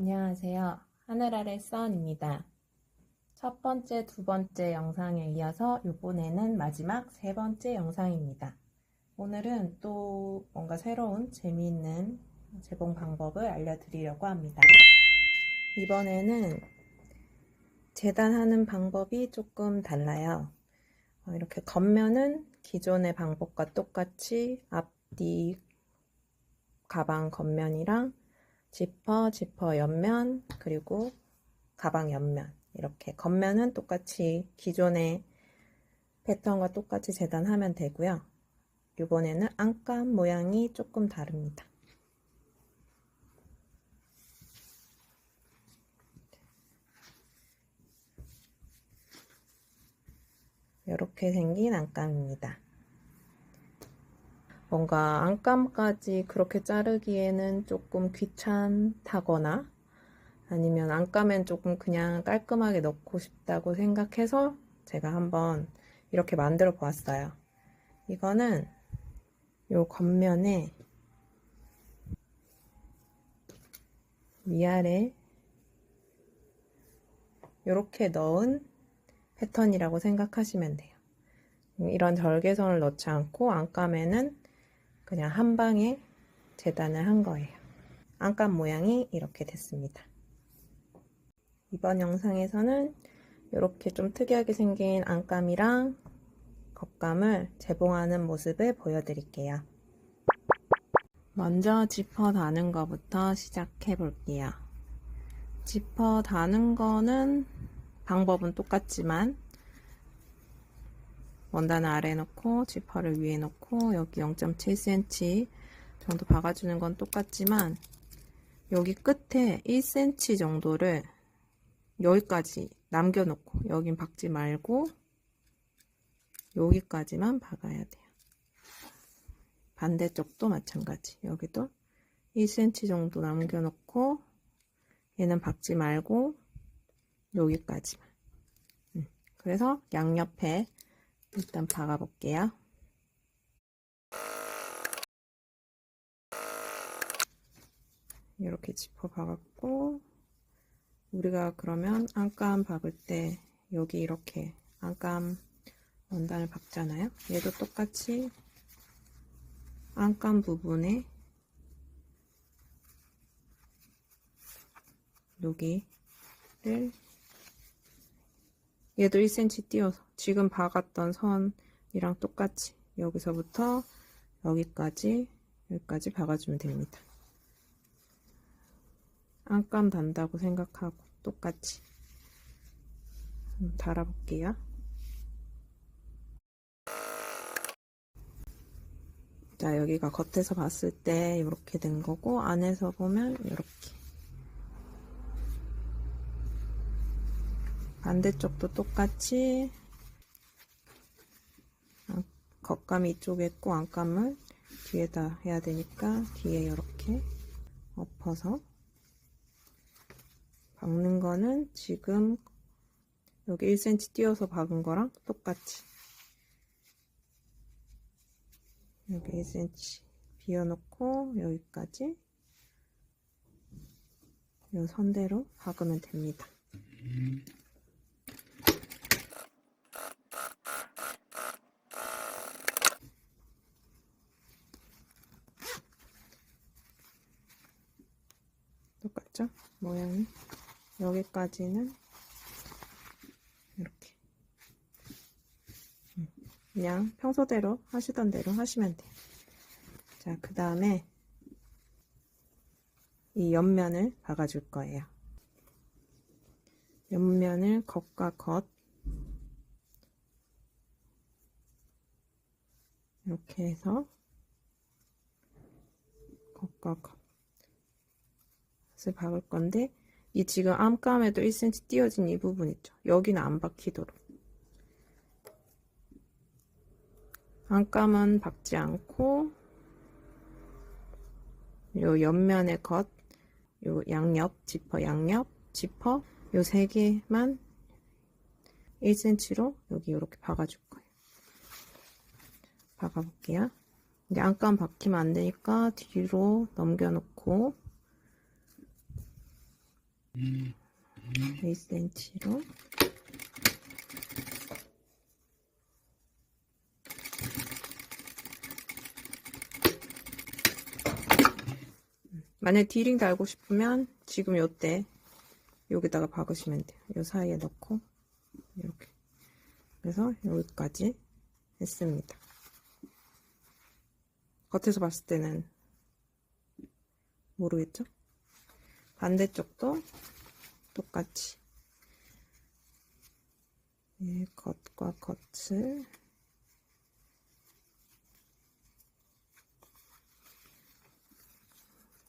안녕하세요. 하늘 아래 써입니다. 첫 번째, 두 번째 영상에 이어서 이번에는 마지막 세 번째 영상입니다. 오늘은 또 뭔가 새로운 재미있는 재봉 방법을 알려드리려고 합니다. 이번에는 재단하는 방법이 조금 달라요. 이렇게 겉면은 기존의 방법과 똑같이 앞뒤 가방 겉면이랑 지퍼 옆면, 그리고 가방 옆면, 이렇게 겉면은 똑같이 기존의 패턴과 똑같이 재단하면 되고요. 이번에는 안감 모양이 조금 다릅니다. 이렇게 생긴 안감입니다. 뭔가 안감까지 그렇게 자르기에는 조금 귀찮다거나 아니면 안감엔 조금 그냥 깔끔하게 넣고 싶다고 생각해서 제가 한번 이렇게 만들어 보았어요. 이거는 요 겉면에 위아래 이렇게 넣은 패턴이라고 생각하시면 돼요. 이런 절개선을 넣지 않고 안감에는 그냥 한 방에 재단을 한 거예요. 안감 모양이 이렇게 됐습니다. 이번 영상에서는 이렇게 좀 특이하게 생긴 안감이랑 겉감을 재봉하는 모습을 보여드릴게요. 먼저 지퍼 다는 거부터 시작해 볼게요. 지퍼 다는 거는 방법은 똑같지만 원단을 아래에 놓고 지퍼를 위에 놓고 여기 0.7cm 정도 박아주는 건 똑같지만 여기 끝에 1cm 정도를 여기까지 남겨놓고 여긴 박지 말고 여기까지만 박아야 돼요. 반대쪽도 마찬가지. 여기도 1cm 정도 남겨놓고 얘는 박지 말고 여기까지만. 그래서 양옆에 일단 박아 볼게요. 이렇게 지퍼 박았고, 우리가 그러면 안감 박을 때 여기 이렇게 안감 원단을 박잖아요. 얘도 똑같이 안감 부분에 여기를 얘도 1cm 띄워서 지금 박았던 선이랑 똑같이 여기서부터 여기까지 박아주면 됩니다. 안감 단다고 생각하고 똑같이 달아볼게요. 자, 여기가 겉에서 봤을 때 이렇게 된 거고 안에서 보면 이렇게. 반대쪽도 똑같이 겉감이 이쪽에 있고 안감을 뒤에다 해야 되니까 뒤에 이렇게 엎어서 박는 거는 지금 여기 1cm 띄워서 박은 거랑 똑같이 여기 1cm 비워놓고 여기까지 이 선대로 박으면 됩니다. 똑같죠? 모양이 여기까지는 이렇게 그냥 평소대로 하시던 대로 하시면 돼요. 자, 그 다음에 이 옆면을 박아줄 거예요. 옆면을 겉과 겉 이렇게 해서 겉과 겉을 박을 건데 이 지금 안감에도 1cm 띄어진 이 부분 있죠? 여기는 안 박히도록 안감은 박지 않고 요 옆면의 겉, 요 양옆, 지퍼 양옆, 지퍼 요 세 개만 1cm로 여기 이렇게 박아줄 거예요. 박아볼게요. 이제 안감 박히면 안 되니까 뒤로 넘겨놓고 2cm로 만약 디링 달고 싶으면 지금 요때 여기다가 박으시면 돼요. 요 사이에 넣고 이렇게. 그래서 여기까지 했습니다. 겉에서 봤을 때는 모르겠죠? 반대쪽도 똑같이 겉과 겉을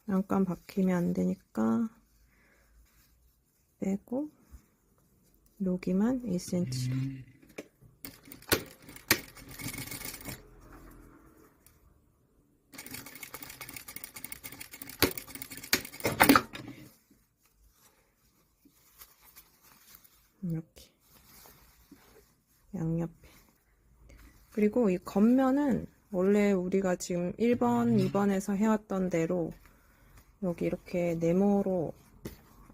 안감 박히면 안 되니까 빼고 여기만 1cm로 이렇게 양옆에. 그리고 이 겉면은 원래 우리가 지금 1번, 2번에서 해왔던 대로 여기 이렇게 네모로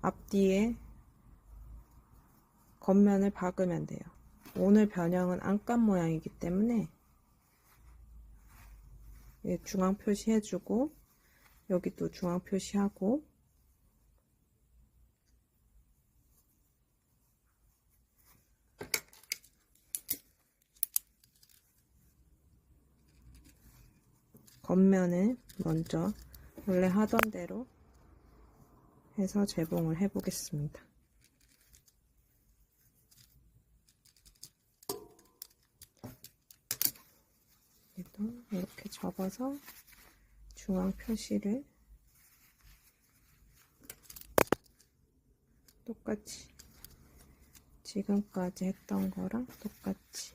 앞뒤에 겉면을 박으면 돼요. 오늘 변형은 안감 모양이기 때문에 중앙 표시해주고 여기도 중앙 표시하고 겉면을 먼저 원래 하던 대로 해서 재봉을 해 보겠습니다. 얘도 이렇게 접어서 중앙 표시를 똑같이 지금까지 했던 거랑 똑같이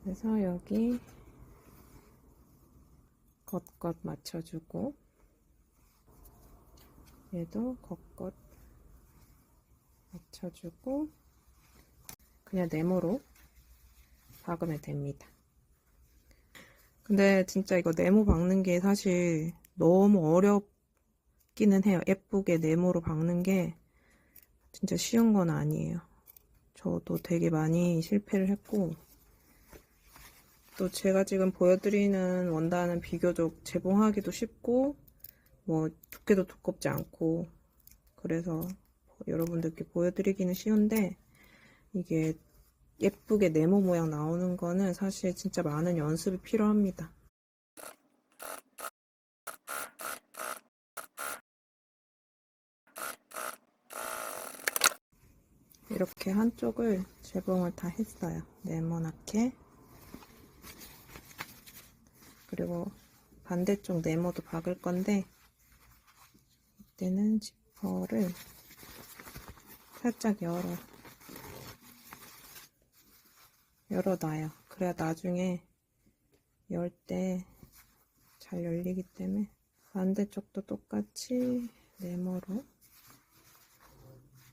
그래서 여기 겉 맞춰주고 얘도 겉 맞춰주고 그냥 네모로 박으면 됩니다. 근데 진짜 이거 네모 박는 게 사실 너무 어렵기는 해요. 예쁘게 네모로 박는 게 진짜 쉬운 건 아니에요. 저도 되게 많이 실패를 했고 또 제가 지금 보여드리는 원단은 비교적 재봉하기도 쉽고 뭐 두께도 두껍지 않고 그래서 여러분들께 보여드리기는 쉬운데 이게 예쁘게 네모 모양 나오는 거는 사실 진짜 많은 연습이 필요합니다. 이렇게 한쪽을 재봉을 다 했어요. 네모나게. 그리고 반대쪽 네모도 박을 건데 이때는 지퍼를 살짝 열어놔요. 그래야 나중에 열 때 잘 열리기 때문에 반대쪽도 똑같이 네모로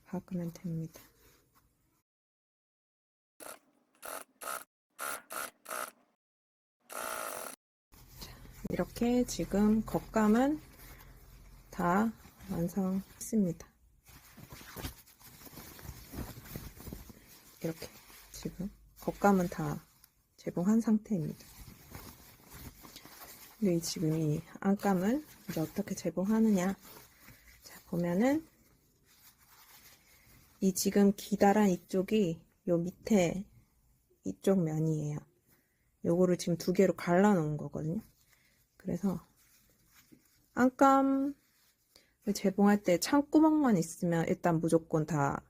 박으면 됩니다. 이렇게 지금 겉감은 다 완성했습니다. 이렇게 지금 겉감은 다 재봉한 상태입니다. 근데 지금 이 안감을 이제 어떻게 재봉하느냐. 자, 보면은 이 지금 기다란 이쪽이 요 밑에 이쪽 면이에요. 요거를 지금 두 개로 갈라 놓은 거거든요. 그래서 안감을 재봉할 때 창구멍만 있으면 일단 무조건 다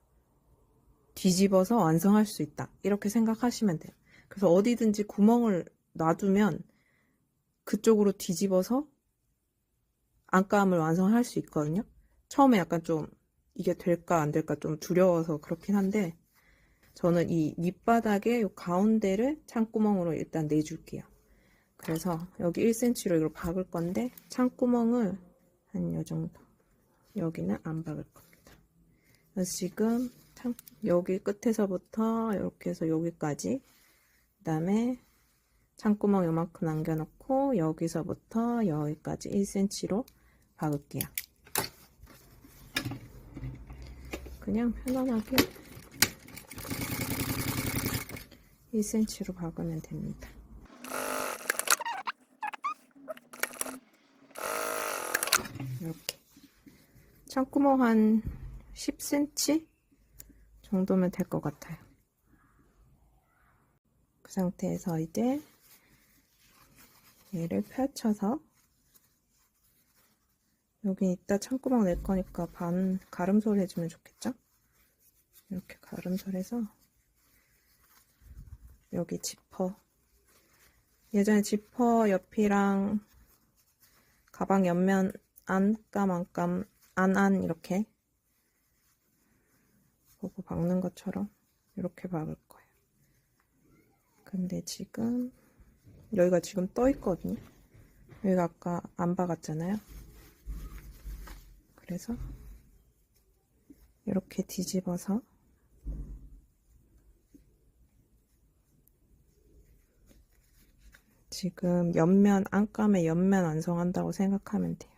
뒤집어서 완성할 수 있다. 이렇게 생각하시면 돼요. 그래서 어디든지 구멍을 놔두면 그쪽으로 뒤집어서 안감을 완성할 수 있거든요. 처음에 약간 좀 이게 될까 안 될까 좀 두려워서 그렇긴 한데 저는 이 밑바닥에 요 가운데를 창구멍으로 일단 내줄게요. 그래서 여기 1cm로 이걸 박을 건데 창구멍을 한 요 정도, 여기는 안 박을 겁니다. 그래서 지금 여기 끝에서부터 이렇게 해서 여기까지, 그 다음에 창구멍 요만큼 남겨놓고 여기서부터 여기까지 1cm로 박을게요. 그냥 편안하게 1cm로 박으면 됩니다. 이렇게 창구멍 한 10cm 정도면 될 것 같아요. 그 상태에서 이제 얘를 펼쳐서, 여기 이따 창구멍 낼 거니까 반 가름솔 해주면 좋겠죠? 이렇게 가름솔 해서 여기 지퍼, 예전에 지퍼 옆이랑 가방 옆면 안감 이렇게 보고 박는 것처럼 이렇게 박을 거예요. 근데 지금 여기가 지금 떠 있거든요. 여기가 아까 안 박았잖아요. 그래서 이렇게 뒤집어서 지금 옆면 안감에 옆면 완성한다고 생각하면 돼요.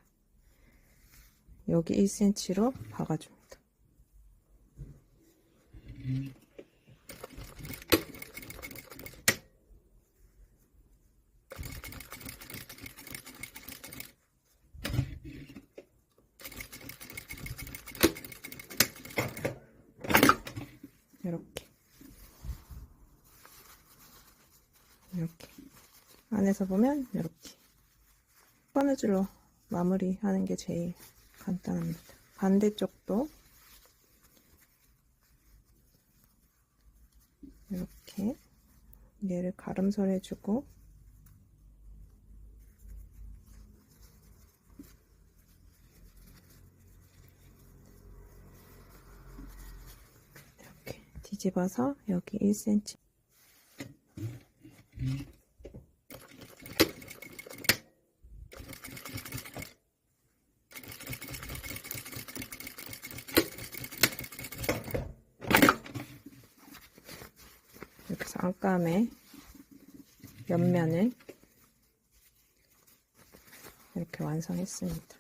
여기 1cm로 박아줍니다. 이렇게 안에서 보면 이렇게 바느질로 마무리하는 게 제일 간단합니다. 반대쪽도 이렇게 얘를 가름설 해주고, 이렇게 뒤집어서 여기 1cm 이렇게 해서 안감의 옆면을 이렇게 완성했습니다.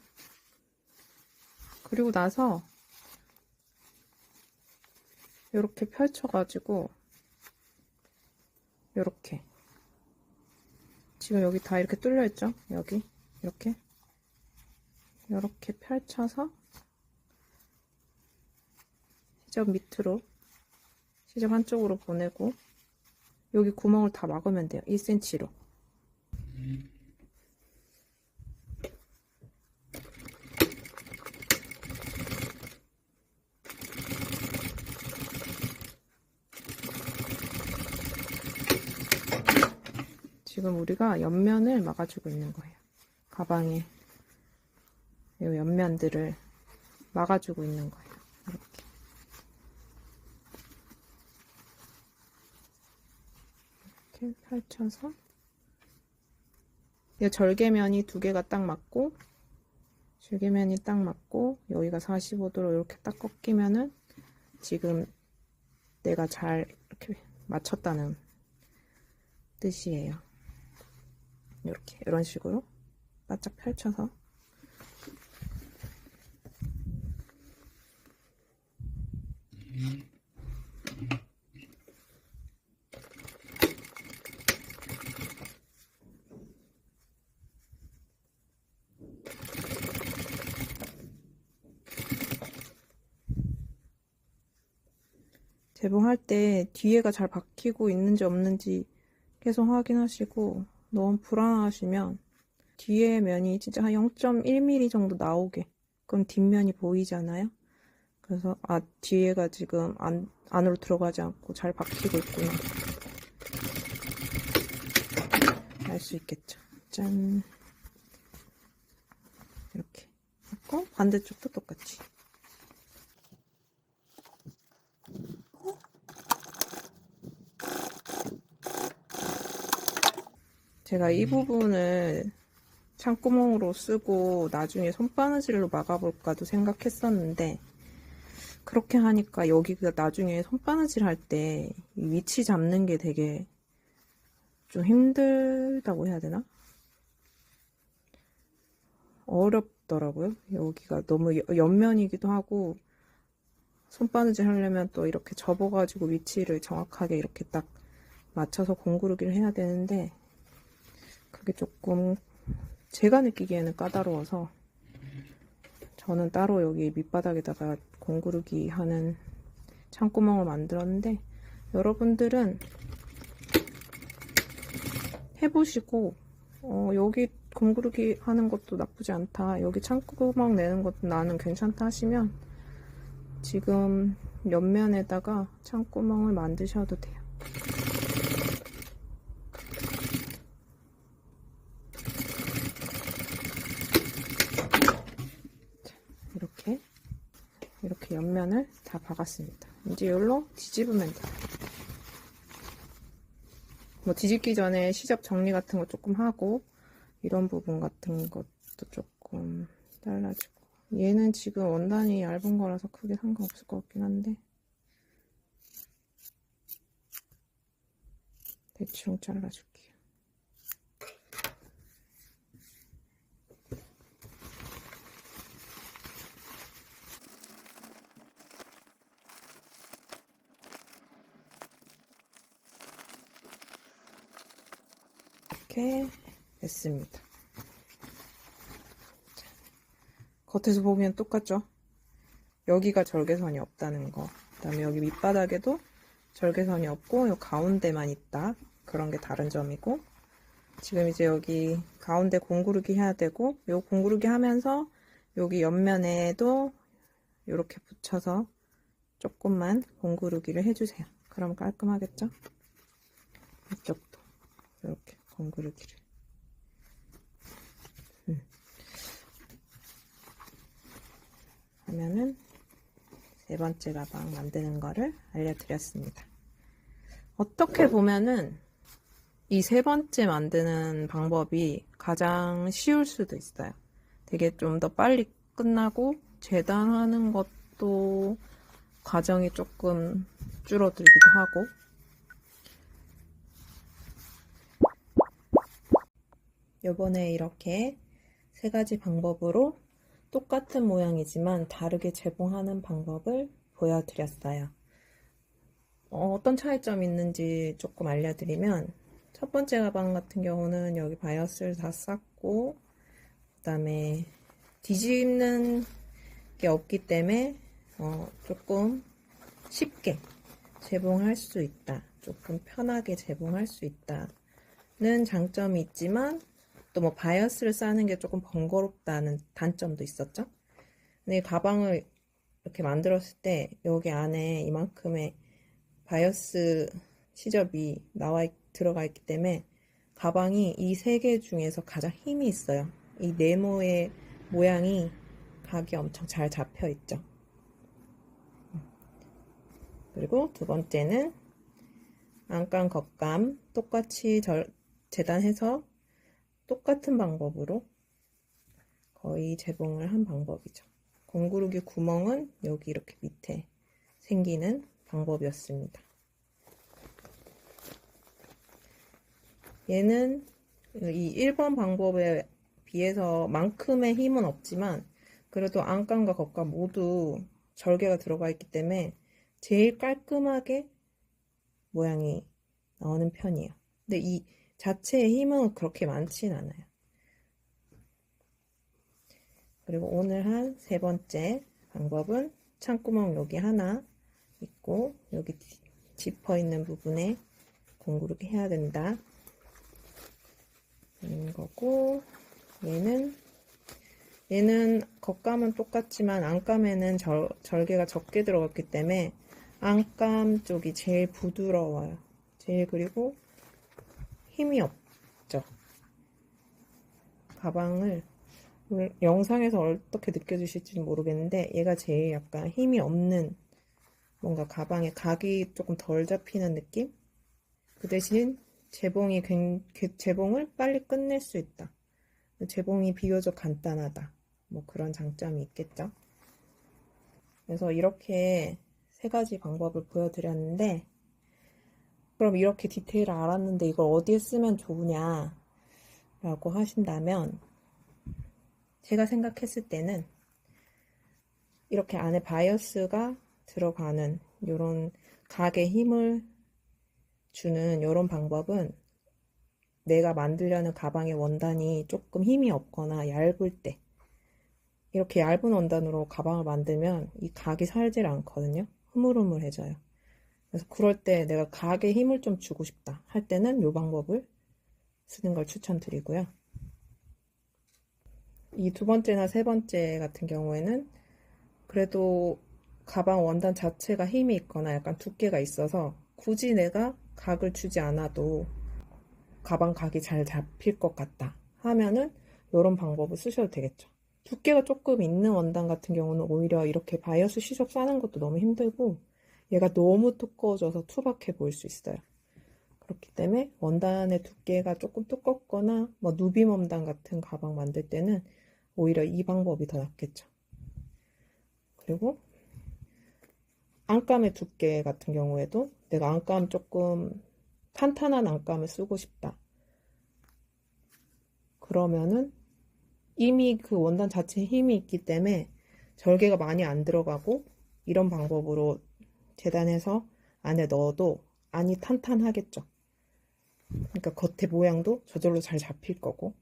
그리고 나서 이렇게 펼쳐가지고 이렇게, 지금 여기 다 이렇게 뚫려 있죠? 여기 이렇게 펼쳐서 시접 밑으로, 시접 한쪽으로 보내고 여기 구멍을 다 막으면 돼요. 1cm로. 지금 우리가 옆면을 막아주고 있는 거예요. 가방에 이 옆면들을 막아주고 있는 거예요. 이렇게 펼쳐서 이 절개면이 두 개가 딱 맞고, 절개면이 딱 맞고 여기가 45도로 이렇게 딱 꺾이면은 지금 내가 잘 이렇게 맞췄다는 뜻이에요. 이렇게 이런 식으로 바짝 펼쳐서 재봉할 때 뒤에가 잘 박히고 있는지 없는지 계속 확인하시고, 너무 불안하시면 뒤에 면이 진짜 한 0.1mm 정도 나오게, 그럼 뒷면이 보이잖아요. 그래서 뒤에가 지금 안으로 들어가지 않고 잘 박히고 있구나 알 수 있겠죠. 짠, 이렇게 하고 반대쪽도 똑같이. 제가 이 부분을 창구멍으로 쓰고 나중에 손바느질로 막아볼까도 생각했었는데, 그렇게 하니까 여기가 나중에 손바느질 할 때 위치 잡는 게 되게 좀 힘들다고 해야 되나? 어렵더라고요. 여기가 너무 옆면이기도 하고, 손바느질 하려면 또 이렇게 접어가지고 위치를 정확하게 이렇게 딱 맞춰서 공구르기를 해야 되는데, 그게 조금 제가 느끼기에는 까다로워서 저는 따로 여기 밑바닥에다가 공구르기 하는 창구멍을 만들었는데, 여러분들은 해보시고 여기 공구르기 하는 것도 나쁘지 않다, 여기 창구멍 내는 것도 나는 괜찮다 하시면 지금 옆면에다가 창구멍을 만드셔도 돼요. 이렇게 옆면을 다 박았습니다. 이제 이걸로 뒤집으면 돼요. 뭐 뒤집기 전에 시접 정리 같은 거 조금 하고, 이런 부분 같은 것도 조금 잘라주고. 얘는 지금 원단이 얇은 거라서 크게 상관없을 것 같긴 한데, 대충 잘라줄게요. 이렇게 됐습니다. 겉에서 보면 똑같죠? 여기가 절개선이 없다는 거, 그 다음에 여기 밑바닥에도 절개선이 없고 요 가운데만 있다, 그런 게 다른 점이고, 지금 이제 여기 가운데 공구르기 해야 되고, 요 공구르기 하면서 여기 옆면에도 이렇게 붙여서 조금만 공구르기를 해주세요. 그럼 깔끔하겠죠? 이쪽도 이렇게 공구르기를. 하면은 세 번째 가방 만드는 거를 알려드렸습니다. 어떻게 보면은 이 세 번째 만드는 방법이 가장 쉬울 수도 있어요. 되게 좀 더 빨리 끝나고 재단하는 것도 과정이 조금 줄어들기도 하고, 요번에 이렇게 세 가지 방법으로 똑같은 모양이지만 다르게 재봉하는 방법을 보여드렸어요. 어떤 차이점이 있는지 조금 알려드리면, 첫 번째 가방 같은 경우는 여기 바이어스를 다 쌌고, 그 다음에 뒤집는 게 없기 때문에 조금 쉽게 재봉할 수 있다, 조금 편하게 재봉할 수 있다는 장점이 있지만, 또 뭐 바이어스를 싸는 게 조금 번거롭다는 단점도 있었죠. 근데 가방을 이렇게 만들었을 때 여기 안에 이만큼의 바이어스 시접이 들어가 있기 때문에 가방이 이 세 개 중에서 가장 힘이 있어요. 이 네모의 모양이 각이 엄청 잘 잡혀 있죠. 그리고 두 번째는 안감, 겉감 똑같이 재단해서 똑같은 방법으로 거의 재봉을 한 방법이죠. 공구르기 구멍은 여기 이렇게 밑에 생기는 방법이었습니다. 얘는 이 1번 방법에 비해서 만큼의 힘은 없지만 그래도 안감과 겉감 모두 절개가 들어가 있기 때문에 제일 깔끔하게 모양이 나오는 편이에요. 근데 이 자체의 힘은 그렇게 많진 않아요. 그리고 오늘 한 세 번째 방법은 창구멍 여기 하나 있고 여기 지퍼 있는 부분에 공구르기 해야 된다 는 거고, 얘는 겉감은 똑같지만 안감에는 절개가 적게 들어갔기 때문에 안감 쪽이 제일 부드러워요. 그리고 힘이 없죠. 가방을 영상에서 어떻게 느껴지실지 모르겠는데 얘가 제일 약간 힘이 없는, 뭔가 가방에 각이 조금 덜 잡히는 느낌? 그 대신 재봉을 빨리 끝낼 수 있다. 재봉이 비교적 간단하다. 뭐 그런 장점이 있겠죠. 그래서 이렇게 세 가지 방법을 보여드렸는데, 그럼 이렇게 디테일을 알았는데 이걸 어디에 쓰면 좋으냐 라고 하신다면, 제가 생각했을 때는 이렇게 안에 바이어스가 들어가는 요런 각에 힘을 주는 요런 방법은 내가 만들려는 가방의 원단이 조금 힘이 없거나 얇을 때, 이렇게 얇은 원단으로 가방을 만들면 이 각이 살질 않거든요. 흐물흐물해져요. 그래서 그럴 때 내가 각에 힘을 좀 주고 싶다 할 때는 이 방법을 쓰는 걸 추천드리고요. 이 두 번째나 세 번째 같은 경우에는 그래도 가방 원단 자체가 힘이 있거나 약간 두께가 있어서 굳이 내가 각을 주지 않아도 가방 각이 잘 잡힐 것 같다 하면은 이런 방법을 쓰셔도 되겠죠. 두께가 조금 있는 원단 같은 경우는 오히려 이렇게 바이어스 시접 싸는 것도 너무 힘들고 얘가 너무 두꺼워져서 투박해 보일 수 있어요. 그렇기 때문에 원단의 두께가 조금 두껍거나 뭐 누빔 원단 같은 가방 만들 때는 오히려 이 방법이 더 낫겠죠. 그리고 안감의 두께 같은 경우에도 내가 안감 조금 탄탄한 안감을 쓰고 싶다. 그러면은 이미 그 원단 자체에 힘이 있기 때문에 절개가 많이 안 들어가고 이런 방법으로 재단해서 안에 넣어도 안이 탄탄하겠죠. 그러니까 겉에 모양도 저절로 잘 잡힐 거고,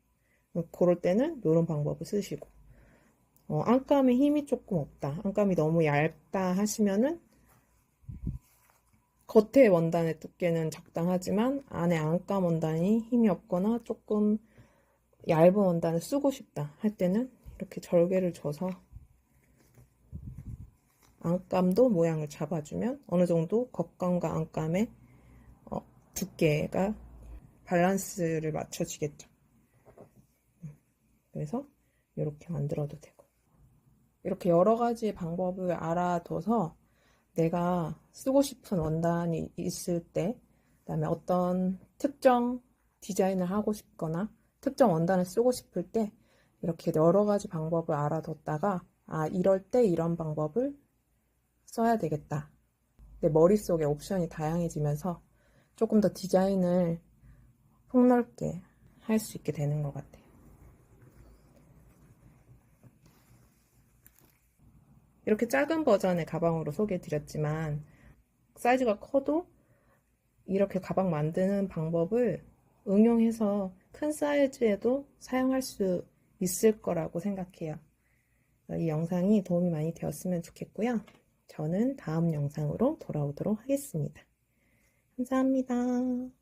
그럴 때는 이런 방법을 쓰시고, 안감에 힘이 조금 없다, 안감이 너무 얇다 하시면은 겉에 원단의 두께는 적당하지만 안에 안감 원단이 힘이 없거나 조금 얇은 원단을 쓰고 싶다 할 때는 이렇게 절개를 줘서 안감도 모양을 잡아주면 어느 정도 겉감과 안감의 두께가 밸런스를 맞춰지겠죠. 그래서 이렇게 만들어도 되고, 이렇게 여러 가지 방법을 알아둬서 내가 쓰고 싶은 원단이 있을 때, 그다음에 어떤 특정 디자인을 하고 싶거나 특정 원단을 쓰고 싶을 때 이렇게 여러 가지 방법을 알아뒀다가 이럴 때 이런 방법을 써야 되겠다. 내 머릿속에 옵션이 다양해지면서 조금 더 디자인을 폭넓게 할 수 있게 되는 것 같아요. 이렇게 작은 버전의 가방으로 소개해드렸지만 사이즈가 커도 이렇게 가방 만드는 방법을 응용해서 큰 사이즈에도 사용할 수 있을 거라고 생각해요. 이 영상이 도움이 많이 되었으면 좋겠고요. 저는 다음 영상으로 돌아오도록 하겠습니다. 감사합니다.